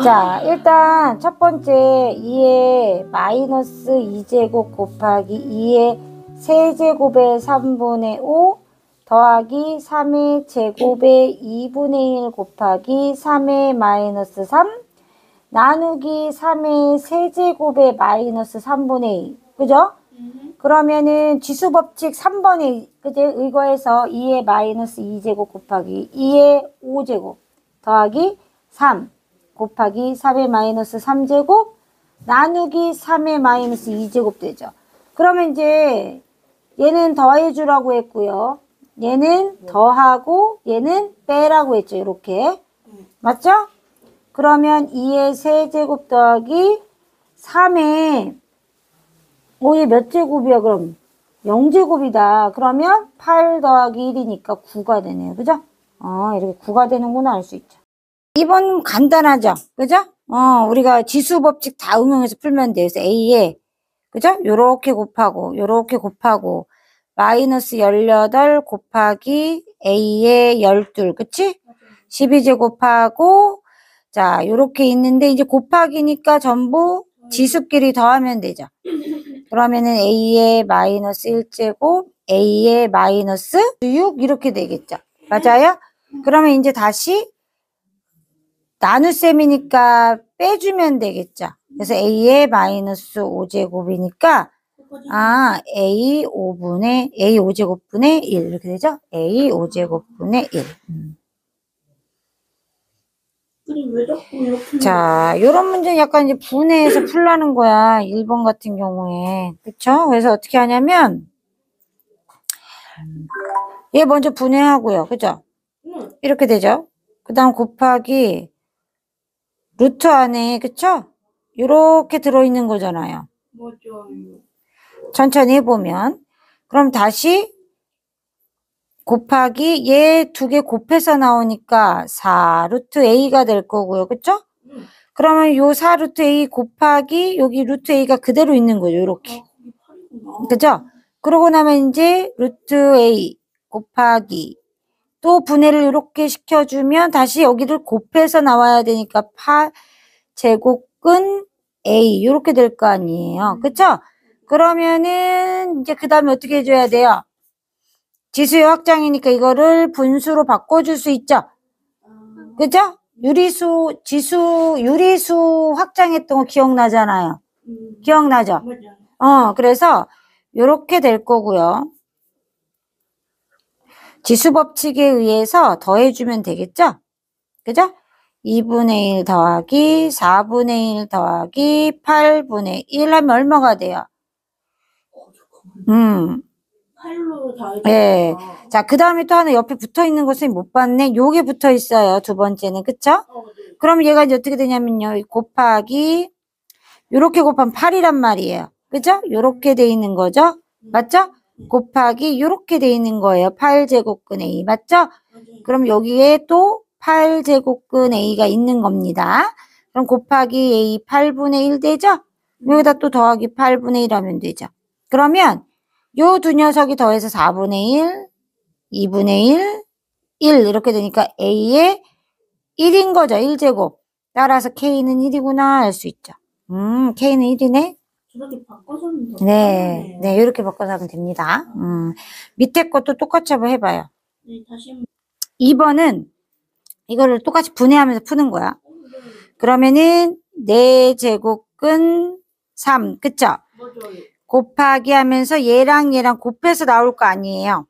자, 일단 첫 번째 2의 마이너스 2제곱 곱하기 2의 세제곱의 3분의 5 더하기 3의 제곱의 2분의 1 곱하기 3의 마이너스 3 나누기 3의 세제곱의 마이너스 3분의 2. 그죠? 그러면은 지수법칙 3번에 그제 의거해서 2의 마이너스 2제곱 곱하기 2의 5제곱 더하기 3 곱하기 3의 마이너스 3제곱 나누기 3의 마이너스 2제곱 되죠. 그러면 이제 얘는 더해주라고 했고요. 얘는 더하고 얘는 빼라고 했죠. 이렇게. 맞죠? 그러면 2의 세제곱 더하기 3의 5의 몇 제곱이야 그럼? 0제곱이다. 그러면 8 더하기 1이니까 9가 되네요. 그죠? 이렇게 9가 되는구나 알 수 있죠. 2번 간단하죠? 그죠? 우리가 지수법칙 다 응용해서 풀면 돼요. 그래서 A에, 그죠? 요렇게 곱하고, 마이너스 18 곱하기 A에 12, 그치? 12제곱하고, 자, 요렇게 있는데, 이제 곱하기니까 전부 지수끼리 더하면 되죠. 그러면은 A에 마이너스 1제곱, A에 마이너스 6, 이렇게 되겠죠. 맞아요? 그러면 이제 다시 나눗셈이니까 빼주면 되겠죠. 그래서 A의 마이너스 5제곱이니까 A 5제곱분의 1 이렇게 되죠. A 5제곱분의 1. 왜 자꾸 이렇게 자, 요런 문제는 약간 이제 분해해서 풀라는 거야. 1번 같은 경우에. 그쵸? 그래서 어떻게 하냐면 얘 먼저 분해하고요. 그죠? 이렇게 되죠. 그 다음 곱하기 루트 안에, 그쵸? 요렇게 들어있는 거잖아요. 맞아요. 천천히 해보면. 그럼 다시 곱하기 얘 두 개 곱해서 나오니까 4 루트 A가 될 거고요. 그쵸? 그러면 요 4 루트 A 곱하기 여기 루트 A가 그대로 있는 거죠. 요렇게. 그죠? 그러고 나면 이제 루트 A 곱하기 또 분해를 이렇게 시켜주면 다시 여기를 곱해서 나와야 되니까 8제곱근 A 이렇게 될 거 아니에요. 그쵸? 그러면은 이제 그 다음에 어떻게 해줘야 돼요? 지수의 확장이니까 이거를 분수로 바꿔줄 수 있죠? 그죠? 유리수 확장했던 거 기억나잖아요. 기억나죠? 그래서 요렇게 될 거고요. 지수법칙에 의해서 더해주면 되겠죠? 그죠? 2분의 1 더하기 4분의 1 더하기 8분의 1 하면 얼마가 돼요? 8로 다 네. 자, 그 다음에 또 하나 옆에 붙어 있는 것을 못 봤네. 요게 붙어 있어요. 두 번째는. 그쵸? 네. 그럼 얘가 이제 어떻게 되냐면요. 곱하기, 요렇게 곱하면 8이란 말이에요. 그죠? 요렇게 돼 있는 거죠? 맞죠? 곱하기 요렇게 돼 있는 거예요. 8제곱근 A. 맞죠? 그럼 여기에 또 8제곱근 A가 있는 겁니다. 그럼 곱하기 A 8분의 1 되죠? 여기다 또 더하기 8분의 1 하면 되죠. 그러면 요 두 녀석이 더해서 4분의 1, 2분의 1, 1 이렇게 되니까 A의 1인 거죠. 1제곱. 따라서 K는 1이구나 알 수 있죠. K는 1이네. 저렇게 바꿔서는 더 네, 네, 이렇게 바꿔서 하면 됩니다. 밑에 것도 똑같이 한번 해봐요. 네, 다시 한번. 2번은 이거를 똑같이 분해하면서 푸는 거야. 그러면은 4제곱근 3, 그쵸? 맞아요. 곱하기 하면서 얘랑 곱해서 나올 거 아니에요.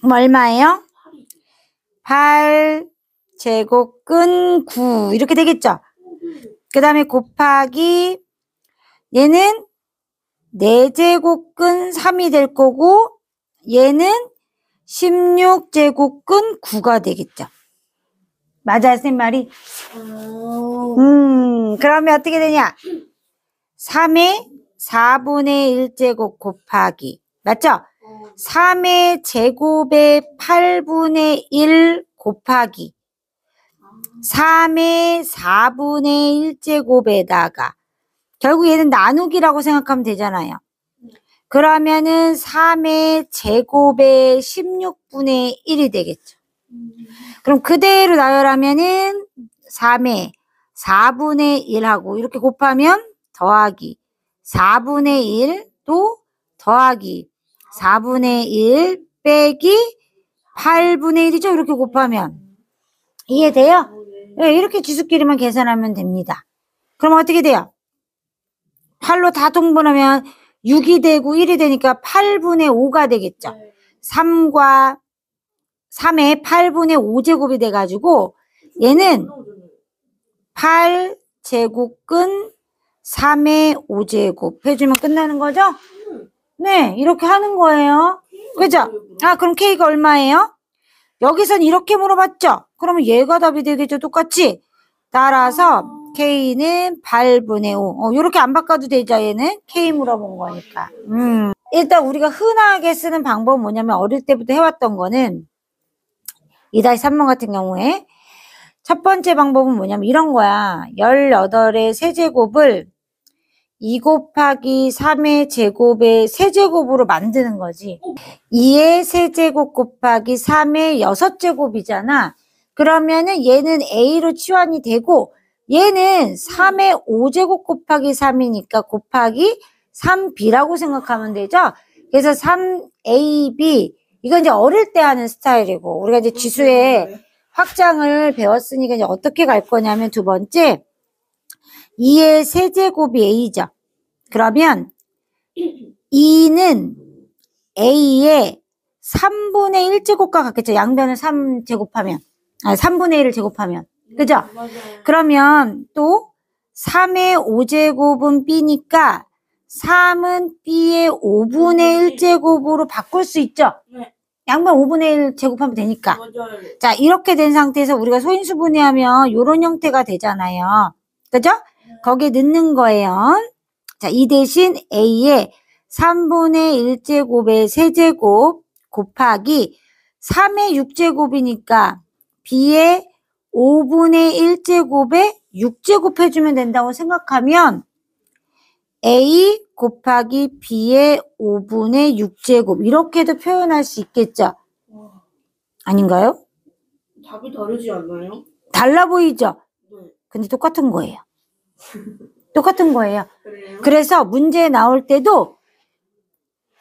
그럼 얼마예요? 8제곱근 9 이렇게 되겠죠? 그 다음에 곱하기 얘는 4제곱근 3이 될 거고 얘는 16제곱근 9가 되겠죠. 맞아요, 선생님 말이? 그러면 어떻게 되냐? 3의 4분의 1제곱 곱하기 맞죠? 3의 제곱의 8분의 1 곱하기 3의 4분의 1제곱에다가 결국 얘는 나누기라고 생각하면 되잖아요. 그러면은 3의 제곱의 16분의 1이 되겠죠. 그럼 그대로 나열하면은 3의 4분의 1하고 이렇게 곱하면 더하기 4분의 1 또 더하기 4분의 1 빼기 8분의 1이죠. 이렇게 곱하면. 이해돼요? 네, 이렇게 지수끼리만 계산하면 됩니다. 그럼 어떻게 돼요? 8로 다 통분하면 6이 되고 1이 되니까 8분의 5가 되겠죠. 3과 3의 8분의 5제곱이 돼가지고 얘는 8제곱근 3의 5제곱 해주면 끝나는 거죠? 네, 이렇게 하는 거예요. 그죠? 아, 그럼 K가 얼마예요? 여기선 이렇게 물어봤죠? 그러면 얘가 답이 되겠죠? 똑같이. 따라서 K는 8분의 5. 이렇게 안 바꿔도 되죠? 얘는 K 물어본 거니까. 일단 우리가 흔하게 쓰는 방법은 뭐냐면 어릴 때부터 해왔던 거는 2-3번 같은 경우에 첫 번째 방법은 뭐냐면 이런 거야. 18의 세제곱을 2 곱하기 3의 제곱의 세제곱으로 만드는 거지. 2의 세제곱 곱하기 3의 6제곱이잖아. 그러면은 얘는 A로 치환이 되고 얘는 3의 5제곱 곱하기 3이니까 곱하기 3B라고 생각하면 되죠. 그래서 3AB 이건 이제 어릴 때 하는 스타일이고 우리가 이제 지수의 확장을 배웠으니까 이제 어떻게 갈 거냐면 두 번째 2의 세제곱이 A죠. 그러면 2는 A의 3분의 1제곱과 같겠죠. 양변을 3제곱하면. 3분의 1을 제곱하면. 그죠? 그러면 또 3의 5제곱은 B니까 3은 B의 5분의 1제곱으로 바꿀 수 있죠. 네. 양변 5분의 1 제곱하면 되니까. 맞아요. 자, 이렇게 된 상태에서 우리가 소인수분해하면 이런 형태가 되잖아요. 그죠? 거기에 넣는 거예요. 자, 이 대신 A의 3분의 1제곱의 세제곱 곱하기 3의 6제곱이니까 B의 5분의 1제곱의 6제곱 해주면 된다고 생각하면 A 곱하기 B의 5분의 6제곱 이렇게도 표현할 수 있겠죠? 아닌가요? 답이 다르지 않나요? 달라 보이죠? 네. 근데 똑같은 거예요. 똑같은 거예요. 그래요? 그래서 문제 나올 때도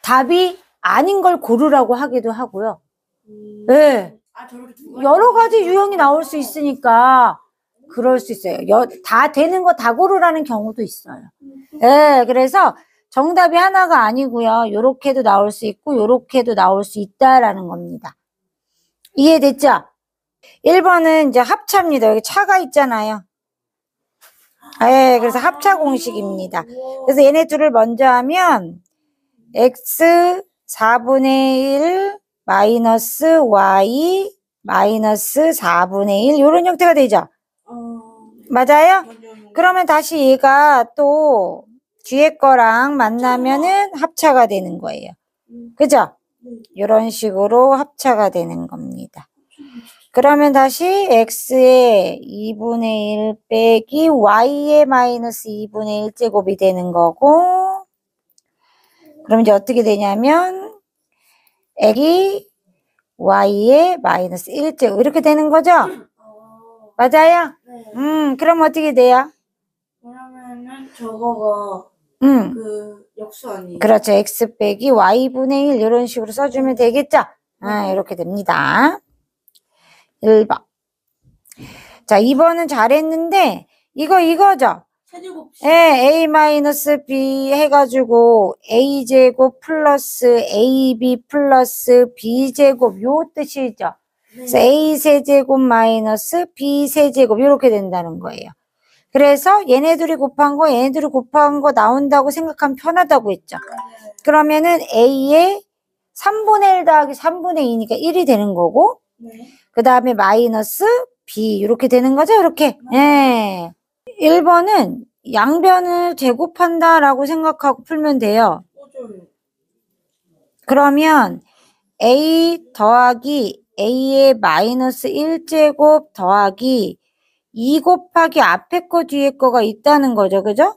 답이 아닌 걸 고르라고 하기도 하고요. 네. 저렇게 두 가지 여러 가지 유형이 나올 수 있으니까 그럴 수 있어요. 다 되는 거 다 고르라는 경우도 있어요. 네, 그래서 정답이 하나가 아니고요. 요렇게도 나올 수 있고 요렇게도 나올 수 있다라는 겁니다. 이해됐죠? 1번은 이제 합차입니다. 여기 차가 있잖아요. 네, 그래서 합차 공식입니다. 그래서 얘네 둘을 먼저 하면 x 4분의 1 마이너스 y 마이너스 4분의 1 이런 형태가 되죠. 맞아요? 그러면 다시 얘가 또 뒤에 거랑 만나면은 합차가 되는 거예요. 그죠? 이런 식으로 합차가 되는 겁니다. 그러면 다시 x의 2분의 1 빼기 y의 마이너스 2분의 1제곱이 되는 거고 그럼 이제 어떻게 되냐면 x이 y의 마이너스 1제곱 이렇게 되는 거죠? 맞아요? 네. 그럼 어떻게 돼요? 그러면은 저거가 그 역수 아니에요? 그렇죠. x 빼기 y분의 1 이런 식으로 써주면 되겠죠? 이렇게 됩니다. 1번. 자, 2번은 잘했는데 이거죠? 세제곱. 예, a-b 해가지고 a제곱 플러스 ab 플러스 b제곱 요 뜻이죠. 그래서 a 세제곱 마이너스 b 세제곱 이렇게 된다는 거예요. 그래서 얘네들이 곱한 거 나온다고 생각하면 편하다고 했죠. 그러면은 a의 3분의 1 더하기 3분의 2니까 1이 되는 거고 네. 그 다음에 마이너스 b 이렇게 되는 거죠. 이렇게. 예. 1번은 양변을 제곱한다라고 생각하고 풀면 돼요. 그러면 a 더하기 a의 마이너스 1제곱 더하기 2 곱하기 앞에 거 뒤에 거가 있다는 거죠. 그죠?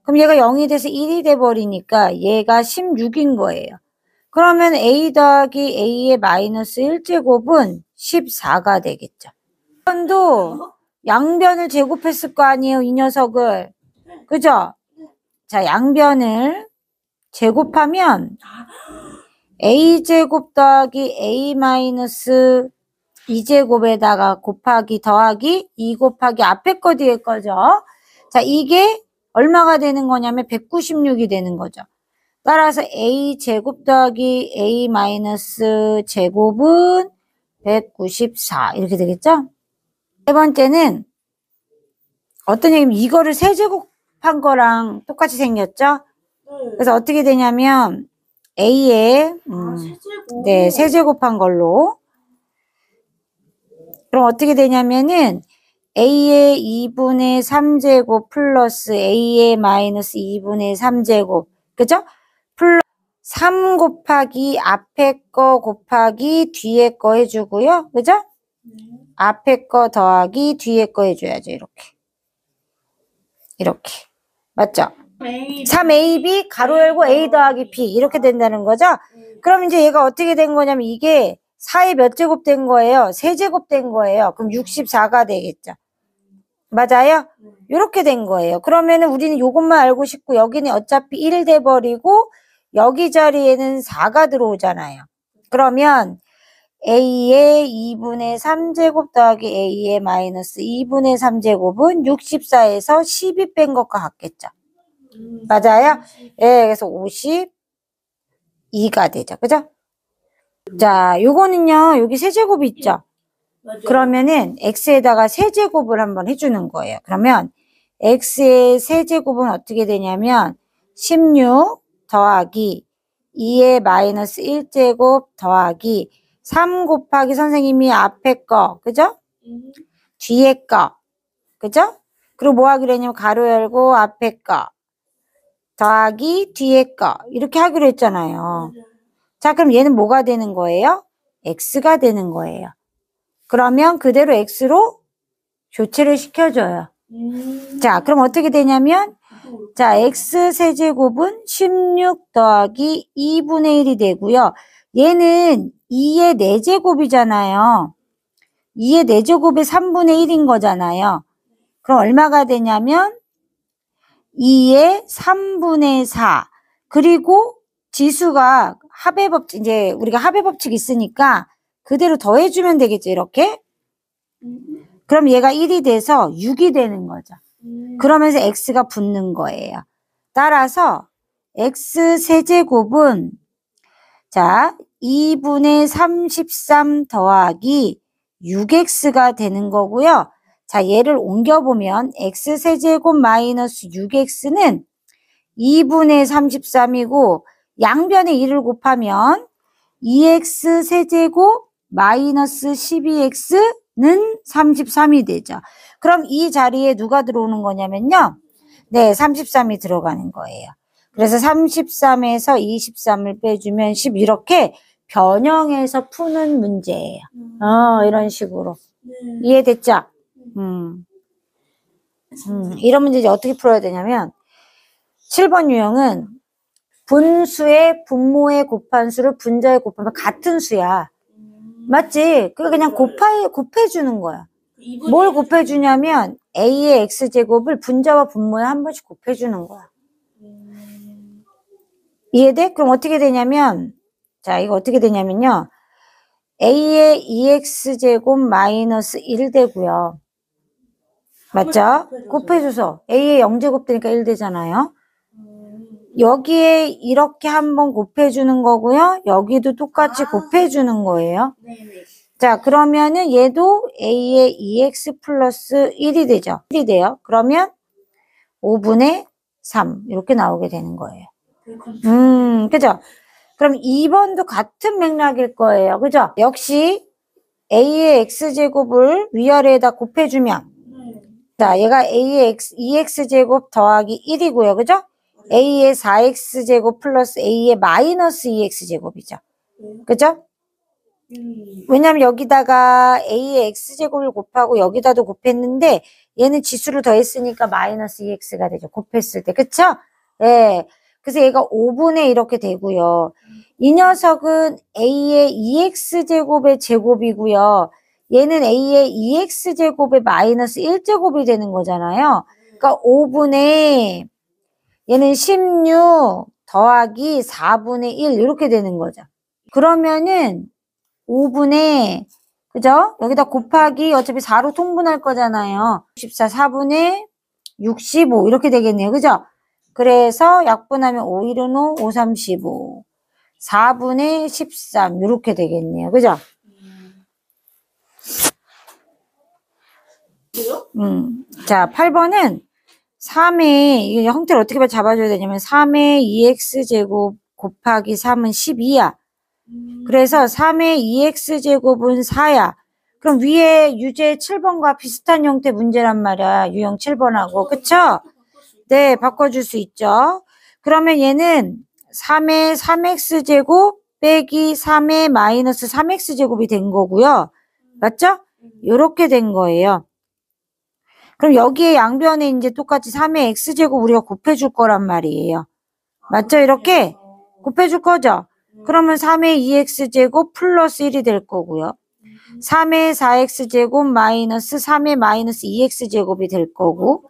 그럼 얘가 0이 돼서 1이 돼버리니까 얘가 16인 거예요. 그러면 a 더하기 a의 마이너스 1제곱은 14가 되겠죠. 1번도 양변을 제곱했을 거 아니에요, 이 녀석을. 그죠? 자, 양변을 제곱하면 a제곱 더하기 a 마이너스 2제곱에다가 곱하기 더하기 2 곱하기 앞에 거 뒤에 거죠. 자, 이게 얼마가 되는 거냐면 196이 되는 거죠. 따라서 a제곱 더하기 a 마이너스 제곱은 194 이렇게 되겠죠? 세 번째는 어떤 얘기면 이거를 세제곱한 거랑 똑같이 생겼죠? 그래서 어떻게 되냐면 a의 세제곱. 네, 세제곱한 걸로 그럼 어떻게 되냐면은 a의 2분의 3제곱 플러스 a의 마이너스 2분의 3제곱 그죠? 플러스 3 곱하기 앞에 거 곱하기 뒤에 거 해주고요. 그죠? 앞에 거 더하기 뒤에 거 해줘야죠. 이렇게 맞죠? 3ab 가로 열고 a 더하기 b 이렇게 된다는 거죠? 그럼 이제 얘가 어떻게 된 거냐면 이게 4의 몇 제곱 된 거예요? 세제곱 된 거예요. 그럼 64가 되겠죠. 맞아요? 이렇게 된 거예요. 그러면은 우리는 요것만 알고 싶고 여기는 어차피 1 돼버리고 여기 자리에는 4가 들어오잖아요. 그러면 a의 2분의 3제곱 더하기 a의 마이너스 2분의 3제곱은 64에서 10이 뺀 것과 같겠죠. 맞아요? 예, 그래서 52가 되죠. 그죠? 자, 요거는요, 여기 세제곱이 있죠? 맞아요. 그러면은 x에다가 세제곱을 한번 해주는 거예요. 그러면 x의 세제곱은 어떻게 되냐면 16 더하기 2의 마이너스 1제곱 더하기 3 곱하기 선생님이 앞에 거, 그죠? 뒤에 거, 그죠? 그리고 뭐 하기로 했냐면 가로 열고 앞에 거 더하기 뒤에 거 이렇게 하기로 했잖아요. 자, 그럼 얘는 뭐가 되는 거예요? x가 되는 거예요. 그러면 그대로 x로 교체를 시켜줘요. 자, 그럼 어떻게 되냐면 자, x 세제곱은 16 더하기 2분의 1이 되고요. 얘는 2의 4제곱이잖아요. 2의 4제곱이 3분의 1인 거잖아요. 그럼 얼마가 되냐면 2의 3분의 4 그리고 지수가 합의 법칙 이제 우리가 합의 법칙 있으니까 그대로 더해주면 되겠죠. 이렇게. 그럼 얘가 1이 돼서 6이 되는 거죠. 그러면서 x가 붙는 거예요. 따라서 x 세제곱은 자 2분의 33 더하기 6x가 되는 거고요. 자 얘를 옮겨보면 x 세제곱 마이너스 6x는 2분의 33이고 양변에 1을 곱하면 2x 세제곱 마이너스 12x는 33이 되죠. 그럼 이 자리에 누가 들어오는 거냐면요. 네, 33이 들어가는 거예요. 그래서 33에서 23을 빼주면 10 이렇게 변형해서 푸는 문제예요. 이런 식으로. 이해됐죠? 이런 문제 이제 어떻게 풀어야 되냐면 7번 유형은 분수의 분모의 곱한수를 분자에 곱하면 같은 수야. 맞지? 그거 그냥 곱해주는 거야. 뭘 곱해주냐면 a의 x제곱을 분자와 분모에 한 번씩 곱해주는 거야. 이해돼? 그럼 어떻게 되냐면 자 이거 어떻게 되냐면요. a의 2x제곱 마이너스 1 되고요. 맞죠? 곱해줘서 a의 0제곱 되니까 1 되잖아요. 여기에 이렇게 한번 곱해주는 거고요. 여기도 똑같이 곱해주는 거예요. 네네. 자, 그러면은 얘도 a의 2x 플러스 1이 되죠. 1이 돼요. 그러면 5분의 3 이렇게 나오게 되는 거예요. 그죠? 그럼 2번도 같은 맥락일 거예요. 그죠? 역시 a의 x제곱을 위아래에다 곱해주면 자, 얘가 a의 2x제곱 더하기 1이고요. 그죠? a의 4x제곱 플러스 a의 마이너스 2x제곱이죠. 그죠? 왜냐면 여기다가 a의 x제곱을 곱하고 여기다도 곱했는데 얘는 지수를 더했으니까 마이너스 2x가 되죠. 곱했을 때. 그쵸? 예. 그래서 얘가 5분의 이렇게 되고요. 이 녀석은 a의 2x제곱의 제곱이고요. 얘는 A의 2X제곱의 마이너스 1제곱이 되는 거잖아요. 그러니까 5분의 얘는 16 더하기 4분의 1 이렇게 되는 거죠. 그러면은 5분의 그죠? 여기다 곱하기 어차피 4로 통분할 거잖아요. 64 4분의 65 이렇게 되겠네요. 그죠? 그래서 약분하면 5 1은 5, 5 3 15 4분의 13 이렇게 되겠네요. 그죠? 자, 8번은 3의 이 형태를 어떻게 잡아줘야 되냐면 3의 2x제곱 곱하기 3은 12야. 그래서 3의 2x제곱은 4야. 그럼 위에 유제 7번과 비슷한 형태 문제란 말이야. 유형 7번하고. 그쵸? 네, 바꿔줄 수 있죠. 그러면 얘는 3의 3x제곱 빼기 3의 마이너스 3x제곱이 된 거고요. 맞죠? 요렇게 된 거예요. 그럼 여기에 양변에 이제 똑같이 3의 x제곱 우리가 곱해줄 거란 말이에요. 맞죠? 이렇게 곱해줄 거죠? 그러면 3의 2x제곱 플러스 1이 될 거고요. 3의 4x제곱 마이너스 3의 마이너스 2x제곱이 될 거고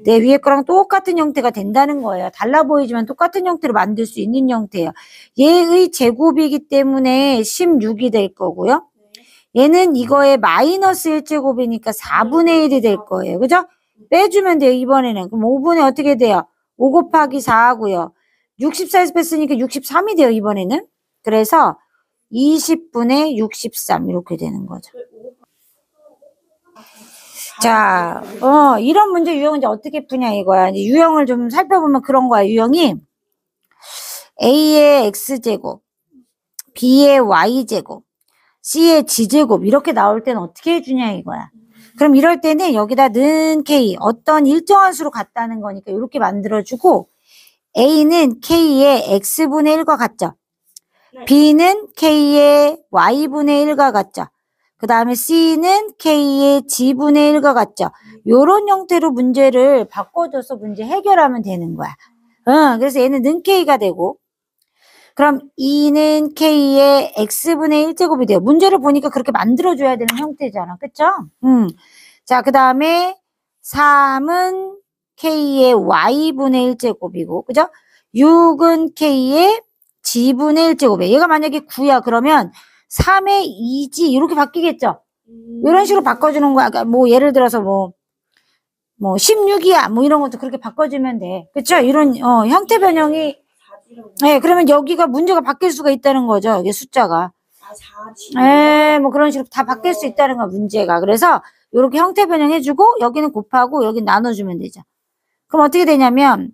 내 위에 거랑 똑같은 형태가 된다는 거예요. 달라 보이지만 똑같은 형태로 만들 수 있는 형태예요. 얘의 제곱이기 때문에 16이 될 거고요. 얘는 이거의 마이너스 1제곱이니까 4분의 1이 될 거예요. 그죠? 빼주면 돼요. 이번에는. 그럼 5분의 어떻게 돼요? 5 곱하기 4 하고요. 64에서 뺐으니까 63이 돼요. 이번에는. 그래서 20분의 63 이렇게 되는 거죠. 자, 이런 문제 유형은 이제 어떻게 푸냐 이거야. 이제 유형을 좀 살펴보면 그런 거야. 유형이 A의 X제곱, B의 Y제곱, C의 G제곱 이렇게 나올 때는 어떻게 해주냐 이거야. 그럼 이럴 때는 여기다 는 K 어떤 일정한 수로 같다는 거니까 이렇게 만들어주고 A는 K의 X분의 1과 같죠. B는 K의 Y분의 1과 같죠. 그 다음에 C는 K의 G분의 1과 같죠. 요런 형태로 문제를 바꿔줘서 문제 해결하면 되는 거야. 그래서 얘는 는 K가 되고 그럼 2는 K의 X분의 1제곱이 돼요. 문제를 보니까 그렇게 만들어줘야 되는 형태잖아. 그쵸? 자, 그 다음에 3은 K의 Y분의 1제곱이고, 그죠? 6은 K의 G분의 1제곱이에요. 얘가 만약에 9야, 그러면 3의 2G, 이렇게 바뀌겠죠? 이런 식으로 바꿔주는 거야. 그러니까 뭐, 예를 들어서 뭐 16이야, 뭐 이런 것도 그렇게 바꿔주면 돼. 그쵸? 이런, 형태 변형이, 네, 그러면 여기가 문제가 바뀔 수가 있다는 거죠. 이게 숫자가. 네, 뭐 그런 식으로 다 바뀔 수 있다는 거야, 문제가. 그래서 이렇게 형태 변형해주고 여기는 곱하고 여기 나눠주면 되죠. 그럼 어떻게 되냐면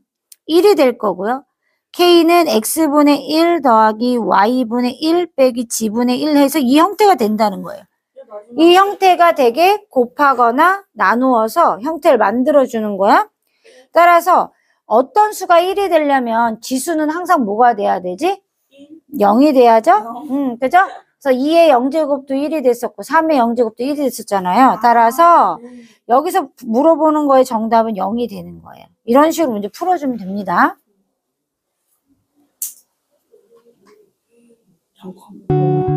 1이 될 거고요. K는 X분의 1 더하기 Y분의 1 빼기 G분의 1 해서 이 형태가 된다는 거예요. 이 형태가 되게 곱하거나 나누어서 형태를 만들어주는 거야. 따라서 어떤 수가 1이 되려면 지수는 항상 뭐가 돼야 되지? 0이 돼야죠? 그죠? 그래서 2의 0제곱도 1이 됐었고 3의 0제곱도 1이 됐었잖아요. 따라서 여기서 물어보는 거의 정답은 0이 되는 거예요. 이런 식으로 문제 풀어주면 됩니다. 잠깐만.